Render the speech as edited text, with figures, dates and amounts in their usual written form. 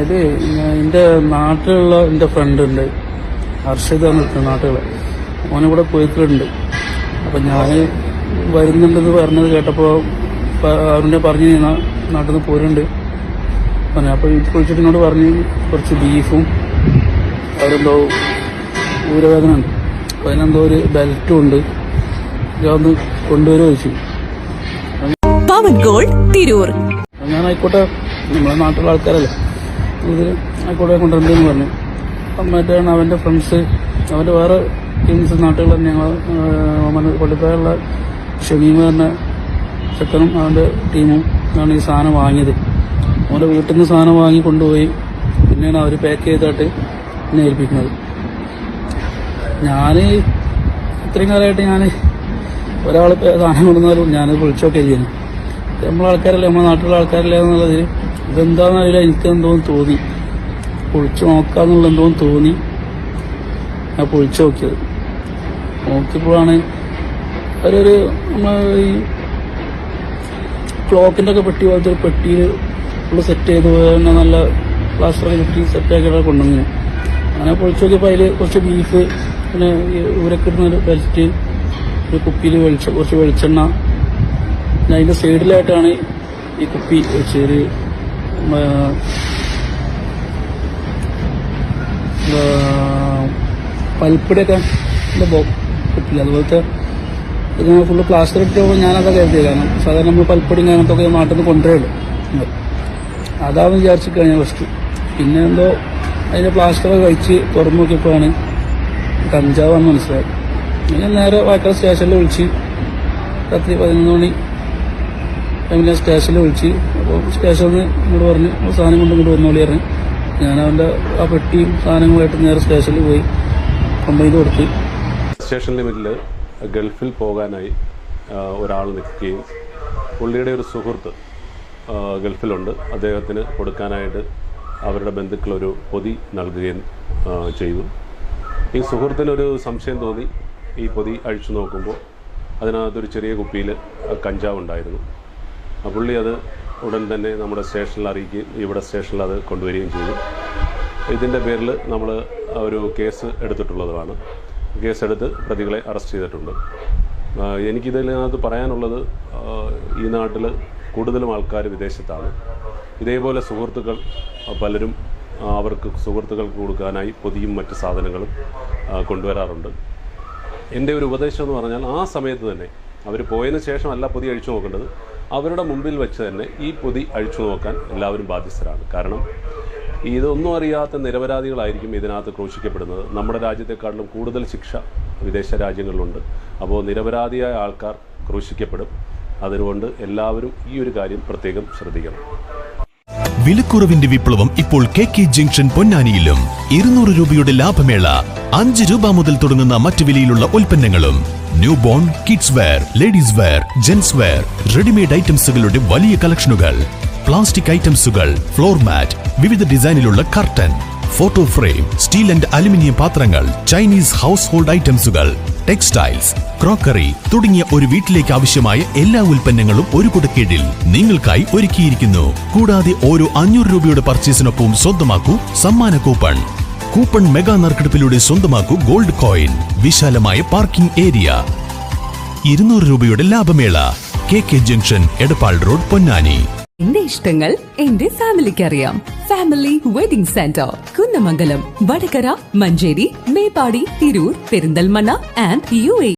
ഇത് എൻ്റെ നാട്ടിലുള്ള എൻ്റെ ഫ്രണ്ട് ഉണ്ട്, ഹർഷിത നിൽക്കുന്ന നാട്ടിൽ. ഓനിവിടെ പോയിട്ടുണ്ട്. അപ്പം ഞാൻ വരുന്നുണ്ടെന്ന് പറഞ്ഞത് കേട്ടപ്പോൾ അവരുടെ പറഞ്ഞ് നാട്ടിൽ നിന്ന് പോരുന്നുണ്ട് പറഞ്ഞു. അപ്പോൾ വീട്ടിൽ വിളിച്ചിട്ട് ഇങ്ങോട്ട് പറഞ്ഞ് കുറച്ച് ബീഫും അവരെന്തോ ഊരവേദന ഉണ്ട്, അപ്പോൾ അതിനെന്തോ ഒരു ബെൽറ്റും ഉണ്ട്, ഇതൊന്ന് കൊണ്ടുവരുമോ ചോദിച്ചു. ഞാൻ ആയിക്കോട്ടെ, നമ്മളെ നാട്ടിലുള്ള ആൾക്കാരല്ലേ, ഇതിൽ ആയിക്കോട്ടെ കൊണ്ടുവരണ്ടെന്ന് പറഞ്ഞു. അപ്പം മറ്റാണ് അവൻ്റെ ഫ്രണ്ട്സ്, അവൻ്റെ വേറെ ടീംസ് നാട്ടുകൾ തന്നെ, ഞങ്ങൾ കൊള്ളിക്കാരുള്ള ഷമീമ എന്ന ചെക്കനും അവൻ്റെ ടീമും ആണ് ഈ സാധനം വാങ്ങിയത്. അവൻ്റെ വീട്ടിൽ നിന്ന് സാധനം വാങ്ങി കൊണ്ടുപോയി പിന്നെയാണ് അവർ പാക്ക് ചെയ്തിട്ട് എന്നെ ഏൽപ്പിക്കുന്നത്. ഞാൻ ഇത്രയും കാലമായിട്ട് ഞാൻ ഒരാൾ സാധനം കൊണ്ടുവന്നാലും ഞാനത് വിളിച്ചൊക്കെ ചെയ്യുന്നു. നമ്മളെ ആൾക്കാരല്ലേ, നമ്മളെ നാട്ടിലുള്ള ആൾക്കാരല്ലേ എന്നുള്ളതിൽ ഇതെന്താണെന്ന് അറിയില്ല, എനിക്ക് എന്തോന്ന് തോന്നി, പൊളിച്ച് നോക്കാന്നുള്ള എന്തോന്ന് തോന്നി. ഞാൻ പൊളിച്ച് നോക്കിയത്, നോക്കിയപ്പോഴാണ് അവരൊരു നമ്മൾ ഈ ക്ലോക്കിൻ്റെ ഒക്കെ പെട്ടി പോലത്തെ ഒരു പെട്ടിയിൽ ഫുള്ള് സെറ്റ് ചെയ്ത് തന്നെ നല്ല പ്ലാസ്റ്ററൊക്കെ പെട്ടി സെറ്റാക്കിയിട്ട് കൊണ്ടുവന്നു. അങ്ങനെ പൊളിച്ച് നോക്കിയപ്പോൾ അതിൽ കുറച്ച് ബീഫ്, പിന്നെ ഊരൊക്കെ ഇടുന്നൊരു ബെൽറ്റ്, ഒരു കുപ്പിയിൽ കുറച്ച് വെളിച്ചെണ്ണ, പിന്നെ അതിൻ്റെ സൈഡിലായിട്ടാണ് ഈ കുപ്പി വെച്ചൊരു പൽപ്പൊടിയൊക്കെ കുപ്പില്ല, അതുപോലത്തെ ഞാൻ ഫുള്ള് പ്ലാസ്റ്റർ ഇട്ടപ്പോൾ ഞാനതൊക്കെ കരുതിയത്. കാരണം സാധാരണ നമ്മൾ പൽപ്പൊടി അങ്ങനത്തെ ഒക്കെ നാട്ടിൽ നിന്ന് കൊണ്ടുവരുള്ളൂ, അതാണെന്ന് വിചാരിച്ചു കഴിഞ്ഞാൽ ഫസ്റ്റ്. പിന്നെ എന്തോ അതിൻ്റെ പ്ലാസ്റ്ററൊക്കെ കഴിച്ച് തുറന്നു നോക്കിയപ്പോഴാണ് കഞ്ചാവാന്ന് മനസ്സിലായത്. ഞാൻ നേരെ വായക്കട സ്റ്റേഷനിൽ വിളിച്ച്, രാത്രി 11 മണി ടൈമിൽ ഞാൻ സ്റ്റേഷനിൽ വിളിച്ച്. അപ്പോൾ സ്റ്റേഷനിൽ നിന്ന് ഇങ്ങോട്ട് പറഞ്ഞ് സാധനം കൊണ്ട് ഇങ്ങോട്ട് വന്നോളി പറഞ്ഞ് ഞാൻ അവൻ്റെ ആ പെട്ടിയും സാധനങ്ങളായിട്ട് നേരെ സ്റ്റേഷനിൽ പോയി കംപ്ലൈൻറ്റ് കൊടുത്ത്. സ്റ്റേഷൻ ലിമിറ്റിൽ ഗൾഫിൽ പോകാനായി ഒരാൾ നിൽക്കുകയും പുള്ളിയുടെ ഒരു സുഹൃത്ത് ഗൾഫിലുണ്ട്, അദ്ദേഹത്തിന് കൊടുക്കാനായിട്ട് അവരുടെ ബന്ധുക്കളൊരു പൊതി നൽകുകയും ചെയ്തു. ഈ സുഹൃത്തിനൊരു സംശയം തോന്നി. ഈ പൊതി അഴിച്ചു നോക്കുമ്പോൾ അതിനകത്തൊരു ചെറിയ കുപ്പിയിൽ കഞ്ചാവ് ഉണ്ടായിരുന്നു. പുള്ളി അത് ഉടൻ തന്നെ നമ്മുടെ സ്റ്റേഷനിൽ അറിയിക്കുകയും ഇവിടെ സ്റ്റേഷനിൽ അത് കൊണ്ടുവരികയും ചെയ്തു. ഇതിൻ്റെ പേരിൽ നമ്മൾ ഒരു കേസ് എടുത്തിട്ടുള്ളതാണ്. കേസെടുത്ത് പ്രതികളെ അറസ്റ്റ് ചെയ്തിട്ടുണ്ട്. എനിക്കിതിനകത്ത് പറയാനുള്ളത്, ഈ നാട്ടിൽ കൂടുതലും ആൾക്കാർ വിദേശത്താണ്. ഇതേപോലെ സുഹൃത്തുക്കൾ പലരും അവർക്ക് സുഹൃത്തുക്കൾക്ക് കൊടുക്കാനായി പൊതിയും മറ്റ് സാധനങ്ങളും കൊണ്ടുവരാറുണ്ട്. എൻ്റെ ഒരു ഉപദേശം എന്ന് പറഞ്ഞാൽ, ആ സമയത്ത് തന്നെ അവർ പോയതിന് ശേഷമല്ല പൊതി അഴിച്ചു നോക്കേണ്ടത്, അവരുടെ മുമ്പിൽ വെച്ച് തന്നെ ഈ പൊതി അഴിച്ചു നോക്കാൻ എല്ലാവരും ബാധ്യസ്ഥരാണ്. കാരണം ഇതൊന്നും അറിയാത്ത നിരപരാധികളായിരിക്കും ഇതിനകത്ത് ക്രൂശിക്കപ്പെടുന്നത്. നമ്മുടെ രാജ്യത്തെക്കാട്ടിലും കൂടുതൽ ശിക്ഷ വിദേശ രാജ്യങ്ങളിലുണ്ട്. അപ്പോൾ നിരപരാധിയായ ആൾക്കാർ ക്രൂശിക്കപ്പെടും. അതുകൊണ്ട് എല്ലാവരും ഈ ഒരു കാര്യം പ്രത്യേകം ശ്രദ്ധിക്കണം. വിലക്കുറവിന്റെ വിപ്ലവം ഇപ്പോൾ KK ജംഗ്ഷൻ പൊന്നാനിയിലും. 200 രൂപയുടെ ലാഭമേള, 5 രൂപ മുതൽ തുടങ്ങുന്ന മറ്റു വിലയിലുള്ള ഉൽപ്പന്നങ്ങളും. New born, kids wear, ladies wear, gents wear, readymade ഐറ്റംസുകളുടെ വലിയ കളക്ഷനുകൾ, പ്ലാസ്റ്റിക് ഐറ്റംസുകൾ, ഫ്ലോർ മാറ്റ്, വിവിധ ഡിസൈനിലുള്ള curtain, photo frame, steel and aluminium പാത്രങ്ങൾ, ചൈനീസ് ഹൗസ് ഹോൾഡ് ഐറ്റംസുകൾ, ടെക്സ്റ്റൈൽസ്, ക്രോക്കറി തുടങ്ങിയ ഒരു വീട്ടിലേക്ക് ആവശ്യമായ എല്ലാ ഉൽപ്പന്നങ്ങളും ഒരു കുടക്കീഴിൽ നിങ്ങൾക്കായി ഒരുക്കിയിരിക്കുന്നു. കൂടാതെ ഓരോ 500 രൂപയുടെ പർച്ചേസിനൊപ്പം സ്വന്തമാക്കൂ സമ്മാന കൂപ്പൺ. കൂപ്പൺ മെഗാ നറുക്കെടുപ്പിലൂടെ സ്വന്തമാക്കൂ ഗോൾഡ് കോയിൻ. വിശാലമായ പാർക്കിംഗ് ഏരിയ. 200 രൂപയുടെ ലാഭമേള. KK junction, Edappal road, Ponnani. എന്റെ ഇഷ്ടങ്ങൾ എന്റെ ഫാമിലിക്ക് അറിയാം. Family wedding centre, Kunnamangalam, Vadakara, Manjeri, Meppadi, Tirur, Perinthalmanna and UAE.